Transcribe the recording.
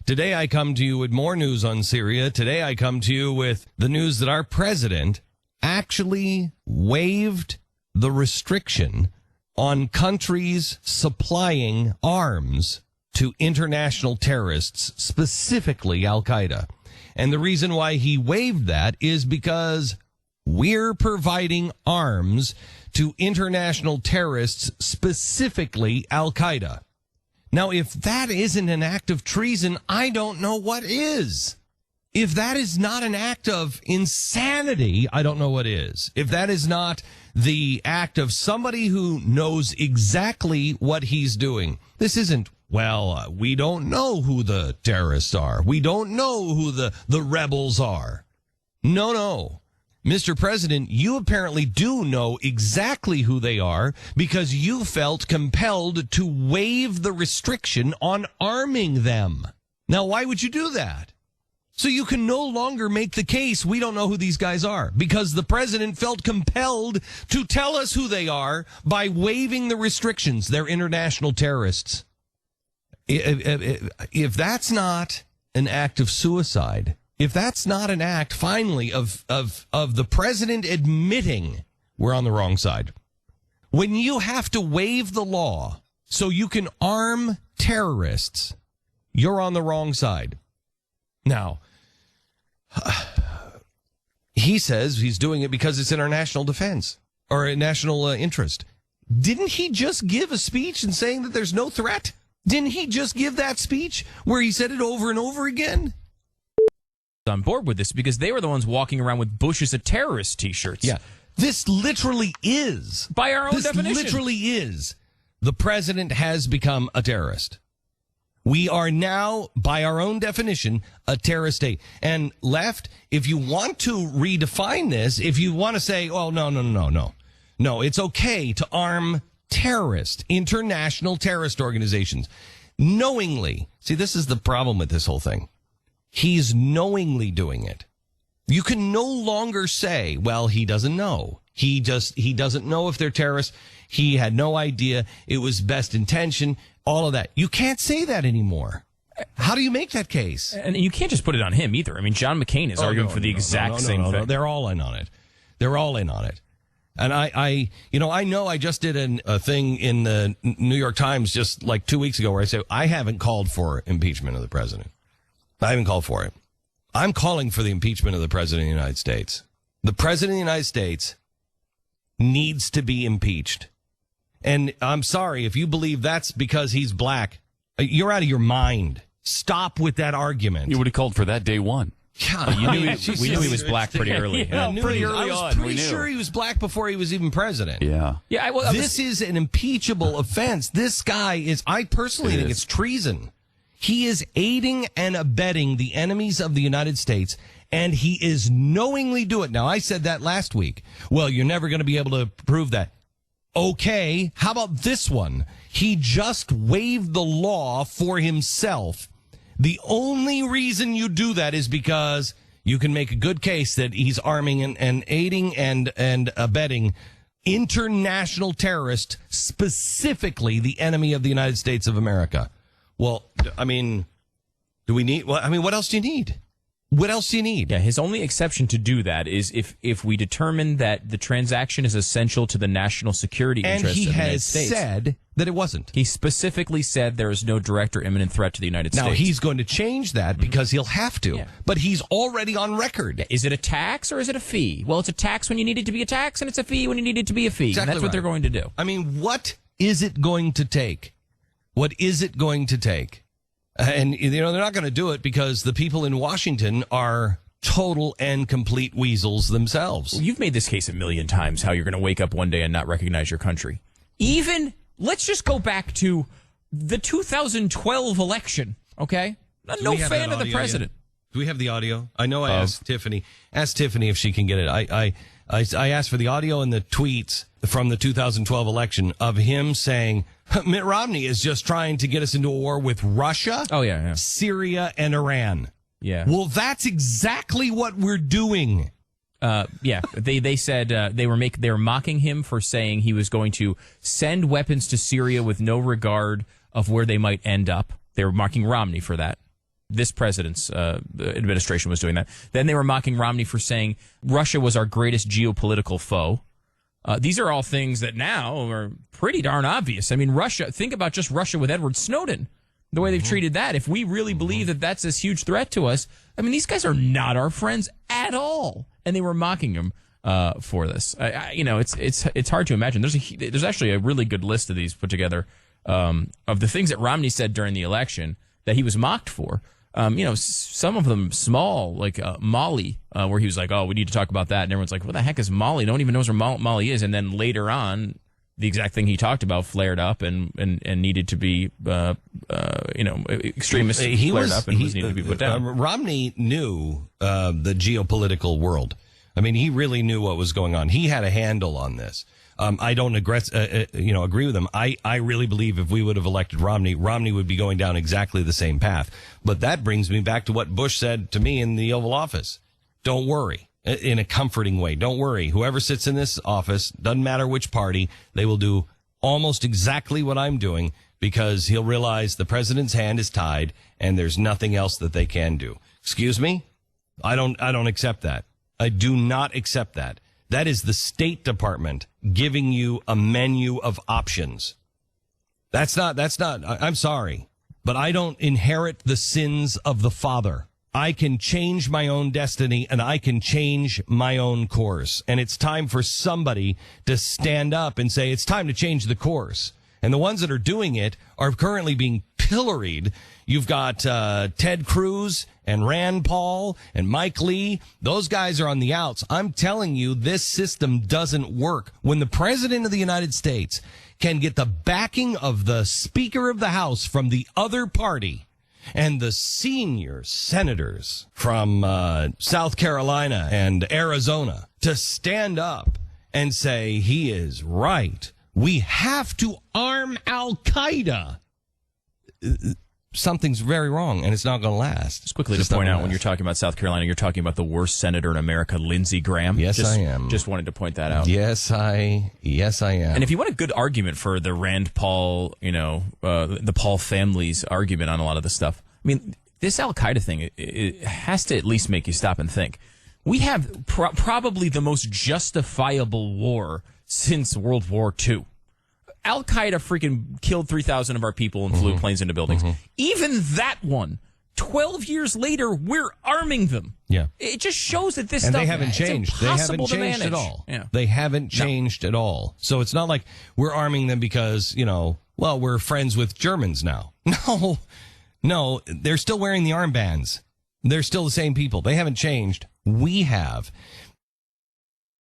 Today I come to you with more news on Syria. Today I come to you with the news that our president actually waived the restriction on countries supplying arms to international terrorists, specifically Al-Qaeda. And the reason why he waived that is because we're providing arms to international terrorists, specifically Al-Qaeda. Now, if that isn't an act of treason, I don't know what is. If that is not an act of insanity, I don't know what is. If that is not the act of somebody who knows exactly what he's doing. This isn't, we don't know who the terrorists are. We don't know who the rebels are. No. Mr. President, you apparently do know exactly who they are because you felt compelled to waive the restriction on arming them. Now, why would you do that? So you can no longer make the case we don't know who these guys are because the president felt compelled to tell us who they are by waiving the restrictions. They're international terrorists. If that's not an act of suicide, if that's not an act, finally, of the president admitting we're on the wrong side, when you have to waive the law so you can arm terrorists, you're on the wrong side. Now, he says he's doing it because it's in our national defense or a national interest. Didn't he just give a speech and saying that there's no threat? Didn't he just give that speech where he said it over and over again? On board with this because they were the ones walking around with Bush is a terrorist t-shirts. Yeah. This literally is. By our own definition. This literally is. The president has become a terrorist. We are now, by our own definition, a terrorist state. And left, if you want to redefine this, if you want to say, oh, no, it's okay to arm terrorists, international terrorist organizations, knowingly. See, this is the problem with this whole thing. He's knowingly doing it. You can no longer say, well, he doesn't know. He doesn't know if they're terrorists. He had no idea. It was best intention. All of that. You can't say that anymore. How do you make that case? And you can't just put it on him either. I mean, John McCain is arguing for the exact same thing. They're all in on it. They're all in on it. And I know I just did a thing in the New York Times just like 2 weeks ago where I said, I haven't called for impeachment of the president. I haven't called for it. I'm calling for the impeachment of the president of the United States. The president of the United States needs to be impeached. And I'm sorry, if you believe that's because he's black, you're out of your mind. Stop with that argument. You would have called for that day one. God, we knew he was black pretty early. Pretty early on. I was pretty sure he was black before he was even president. Yeah. This is an impeachable offense. This guy is, I personally think it's treason. He is aiding and abetting the enemies of the United States, and he is knowingly doing it. Now, I said that last week. Well, you're never going to be able to prove that. Okay, how about this one? He just waived the law for himself. The only reason you do that is because you can make a good case that he's arming and aiding and abetting international terrorists, specifically the enemy of the United States of America. Well, I mean, what else do you need? What else do you need? Yeah, his only exception to do that is if we determine that the transaction is essential to the national security interests of the United States. And he has said that it wasn't. He specifically said there is no direct or imminent threat to the United States. Now, he's going to change that because he'll have to. Yeah. But he's already on record. Yeah. Is it a tax or is it a fee? Well, it's a tax when you need it to be a tax, and it's a fee when you need it to be a fee. Exactly, and that's what they're going to do. I mean, what is it going to take? What is it going to take? And, they're not going to do it because the people in Washington are total and complete weasels themselves. Well, you've made this case a million times, how you're going to wake up one day and not recognize your country. Let's just go back to the 2012 election, okay? No fan of the president. Yet? Do we have the audio? I know I asked Tiffany. Ask Tiffany if she can get it. I asked for the audio and the tweets from the 2012 election of him saying, Mitt Romney is just trying to get us into a war with Russia, Syria, and Iran. Yeah. Well, that's exactly what we're doing. They said they were mocking him for saying he was going to send weapons to Syria with no regard of where they might end up. They were mocking Romney for that. this president's administration was doing that. Then they were mocking Romney for saying Russia was our greatest geopolitical foe. These are all things that now are pretty darn obvious. I mean, Russia, think about just Russia with Edward Snowden, the way they've treated that. If we really believe that that's this huge threat to us, I mean, these guys are not our friends at all. And they were mocking him for this. It's hard to imagine. There's actually a really good list of these put together of the things that Romney said during the election that he was mocked for. Some of them small, like Mali, where he was like, oh, we need to talk about that. And everyone's like, what the heck is Mali? No one even knows where Mali is. And then later on, the exact thing he talked about flared up and needed to be, extremists flared up and needed to be put down. Romney knew the geopolitical world. I mean, he really knew what was going on. He had a handle on this. I don't agree with him. I really believe if we would have elected Romney would be going down exactly the same path. But that brings me back to what Bush said to me in the Oval Office. Don't worry, in a comforting way. Don't worry. Whoever sits in this office, doesn't matter which party, they will do almost exactly what I'm doing because he'll realize the president's hand is tied and there's nothing else that they can do. Excuse me? I don't accept that. I do not accept that. That is the State Department giving you a menu of options. That's not, I'm sorry, but I don't inherit the sins of the father. I can change my own destiny and I can change my own course. And it's time for somebody to stand up and say, it's time to change the course. And the ones that are doing it are currently being pilloried. You've got Ted Cruz and Rand Paul and Mike Lee. Those guys are on the outs. I'm telling you, this system doesn't work. When the president of the United States can get the backing of the Speaker of the House from the other party and the senior senators from South Carolina and Arizona to stand up and say he is right, we have to arm Al-Qaeda. Something's very wrong, and it's not going to last. Just quickly to point out, when you're talking about South Carolina, you're talking about the worst senator in America, Lindsey Graham. Yes, I am. Just wanted to point that out. Yes, I am. And if you want a good argument for the Rand Paul, the Paul family's argument on a lot of this stuff, I mean, this Al-Qaeda thing, it has to at least make you stop and think. We have probably the most justifiable war since World War II. Al-Qaeda freaking killed 3,000 of our people and flew planes into buildings. Even that one, 12 years later, we're arming them. Yeah. It just shows that this and stuff they haven't changed. They haven't changed at all. Yeah. They haven't changed at all. So it's not like we're arming them because, we're friends with Germans now. No, they're still wearing the armbands. They're still the same people. They haven't changed. We have.